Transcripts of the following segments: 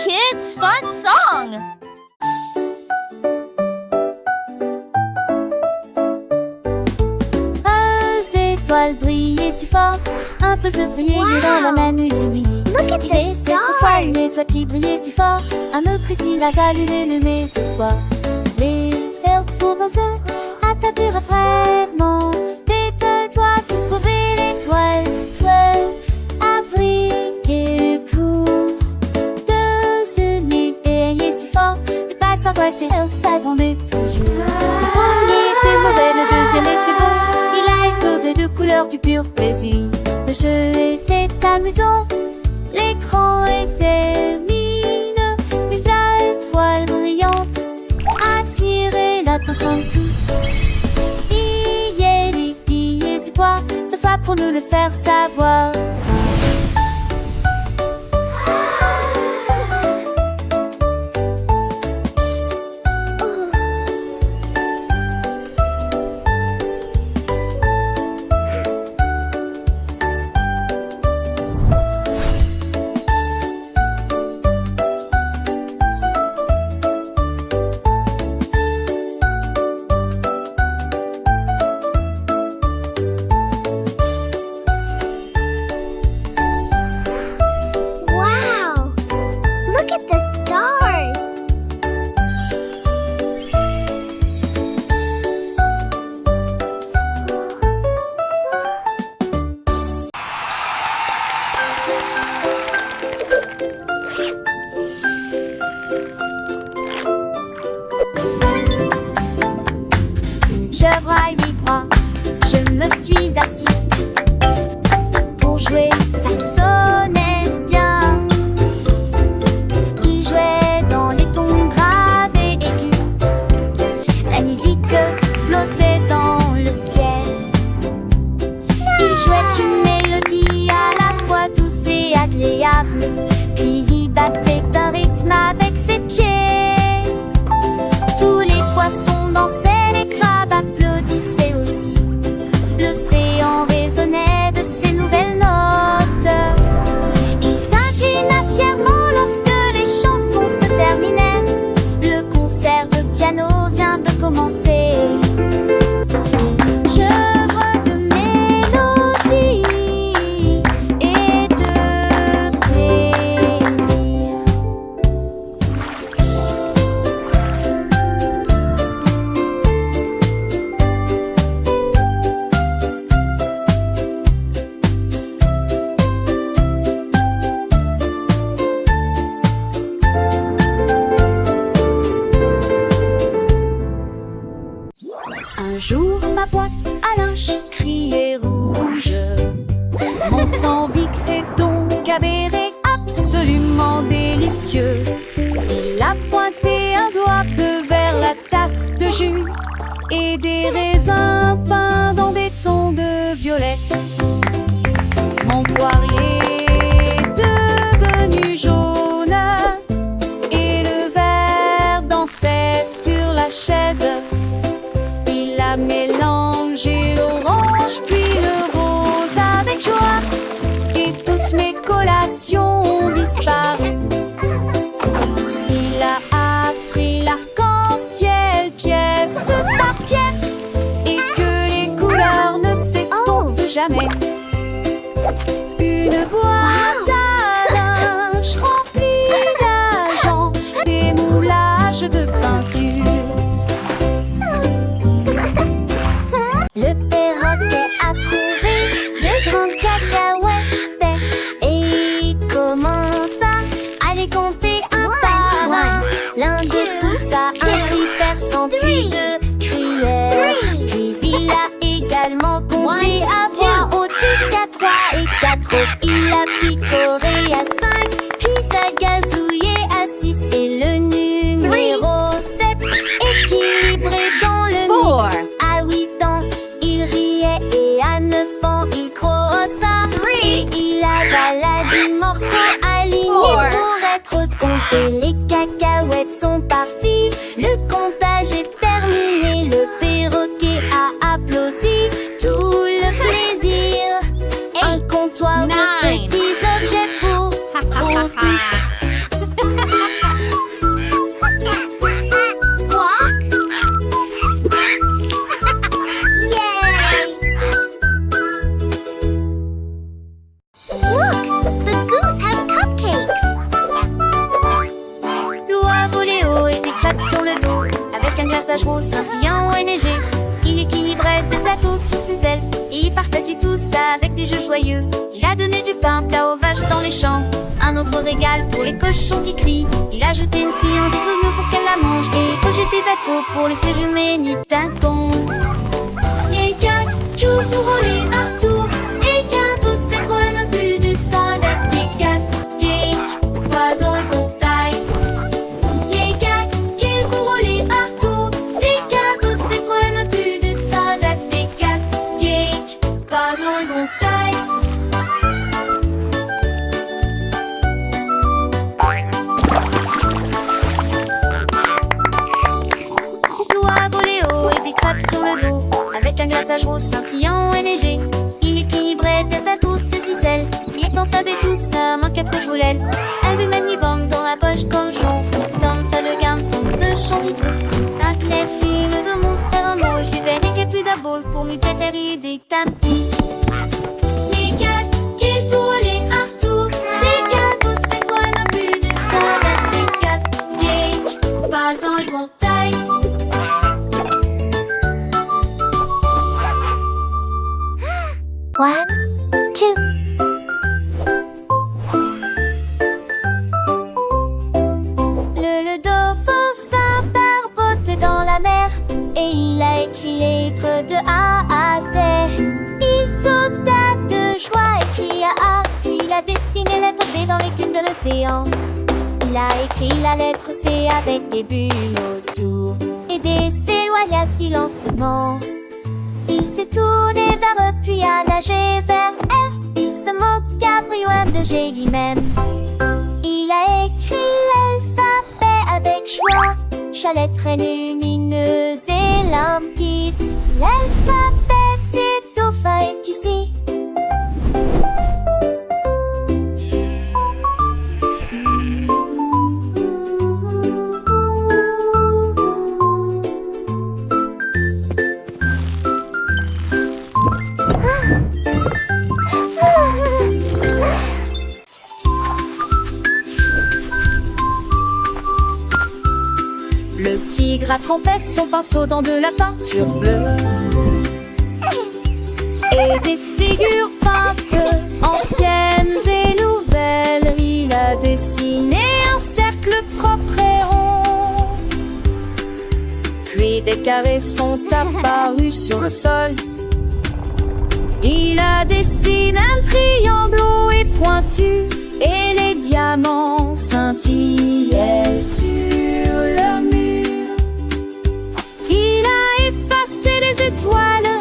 kids' fun song! Étoiles brillaient si fort, un peu se plier dans la même nuit s'oublier. Look at Il the était trop fort, stars. une étoile qui brillait si fort, un autre ici l'a allumé le fois. Les heures pour penser à ta pure fragment. Détends-toi pour trouver l'étoile, à briller pour de ce nid et si fort. Le passe-temps quoi c'est style qu'on est toujours. Le premier était mauvais, le deuxième était bon. Il a explosé de couleurs du pur plaisir. Le jeu était amusant, l'écran était mine. Une étoile brillante attirait l'attention de tous. Il y a des filles et quoi, ce fois pour nous le faire savoir. Wow! Look at the stars! Chevreuil mi-croix, je me suis assis pour jouer, ça sonnait bien. Il jouait dans les tons graves et aigus. La musique flottait dans le ciel. Il jouait une mélodie à la fois douce et agréable. Puis il battait un rythme avec ses pieds. Tous les poissons dansaient, les crabes applaudissaient aussi. L'océan résonnait de ses nouvelles notes. Il s'inclina fièrement lorsque les chansons se terminaient. Le concert de piano vient de commencer. J'œuvre de mélodie et de plaisir. Un jour, ma boîte à linge criait rouge. Mon sang vixé donc avéré absolument délicieux. Il a pointé un doigt bleu vers la tasse de jus et des raisins peints dans des tons de violet. Mon poirier est devenu jaune et le verre dansait sur la chaise. Il a mélangé l'orange puis le rose avec joie et toutes mes collations ont disparu. Il a appris l'arc-en-ciel pièce par pièce et que les couleurs ne s'estompent jamais. Une boîte à linge remplie d'argent, des moulages de peinture. Le perroquet a trouvé de grandes cacahuètes et il commença à les compter un par un. L'Indien poussa un cri perçant puis deux crièrent. Puis il a également compté à voix haute jusqu'à 3 et 4 autres. Il a picoré à 5 puis ça gazouillait à 6 et le numéro 7 équilibré dans le mix. À 8 ans, il riait et à 9 ans, il crossa. Et il avala 10 morceaux alignés pour être comptés. Les cacahuètes sont parties, le comptage est terminé. Le perroquet a applaudi, tout le plaisir. Un comptoir de petits objets pour tous. glaçage rose scintillant et neigé. Il équilibrait des plateaux sur ses ailes et il partageait tout ça avec des jeux joyeux. Il a donné du pain plat aux vaches dans les champs, un autre régal pour les cochons qui crient. Il a jeté une fille en désoigneux pour qu'elle la mange et projeté des peaux pour les juments ni tintons. Et qu'un jour pour rouler partout et qu'un tous ses problèmes plus de sang des quatre Jake, poison et contact. Et qu'un qui pour rouler partout et qu'un tous ses problèmes plus de sang des quatre Jake, poison et contact. Sur le dos, avec un glaçage rose scintillant et neigé. Il équilibrait tête à tous ses ficelles. Il tenta des tous sa main quatre joulelles. Elle lui mène bande dans la poche comme Jean. Dans ça le gamme tombe de chantitou. Un clef fine de monstre un mot. J'ai vécu plus d'abord pour m'y déterrer des tapis. Les gars qui pour aller partout. Des gars tous ces quoi n'a plus de sang. Des gars, Jake, pas en bon taille. One, two. Le dauphin barbote dans la mer et il a écrit lettres de A à Z. Il sauta de joie et cria A. Puis il a dessiné lettre B dans l'écume de l'océan. Il a écrit la lettre C avec des bulles autour et des s'éloigna silencieusement. Il s'est tourné vers eux puis a nagé vers F. Il se moqua bruit de G lui-même. Il a écrit l'alphabet avec joie. Chaque lettre est lumineuse et limpide. L'alphabet des dauphins est ici. Le tigre a trempé son pinceau dans de la peinture bleue et des figures peintes anciennes et nouvelles. Il a dessiné un cercle propre et rond. Puis des carrés sont apparus sur le sol. Il a dessiné un triangle haut et pointu et les diamants scintillaient sur le mur. Les étoiles,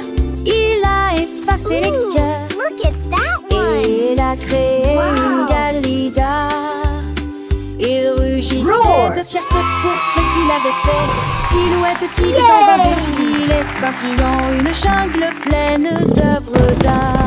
il a effacé les cœurs. Look at that one. Et il a créé une galerie d'art. Il rugissait de fierté pour ce qu'il avait fait. Silhouette tigre dans un défilé scintillant, une jungle pleine d'œuvres d'art.